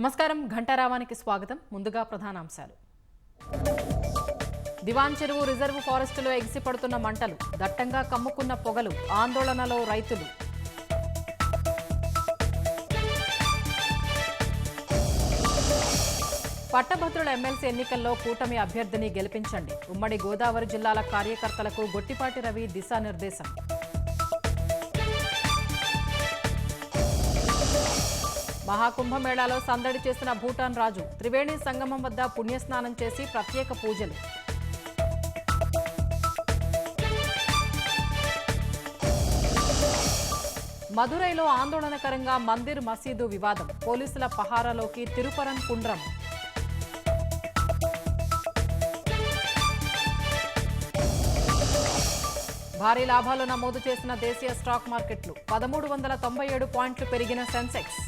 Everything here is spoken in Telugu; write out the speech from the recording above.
నమస్కారం ఘంటారావానికి స్వాగతం. ముందుగా ప్రధానాంశాలు. దివాన్ చెరువు రిజర్వ్ ఫారెస్టులో ఎగిసిపడుతున్న మంటలు, దట్టంగా కమ్ముకున్న పొగలు, ఆందోళనలో రైతులు. పట్టభద్రుల ఎమ్మెల్సీ ఎన్నికల్లో కూటమి అభ్యర్థిని గెలిపించండి. ఉమ్మడి గోదావరి జిల్లాల కార్యకర్తలకు గొట్టిపాటి రవి దిశానిర్దేశం. మహాకుంభమేళాలో సందడి చేసిన భూటాన్ రాజు, త్రివేణి సంగమం వద్ద పుణ్యస్నానం చేసి ప్రత్యేక పూజలు. మదురైలో ఆందోళనకరంగా మందిర్ మసీదు వివాదం, పోలీసుల పహారాలోకి తిరుపరన్ కుండ్రం. భారీ లాభాలు నమోదు చేసిన దేశీయ స్టాక్ మార్కెట్లు, 1397 పాయింట్లు పెరిగిన సెన్సెక్స్.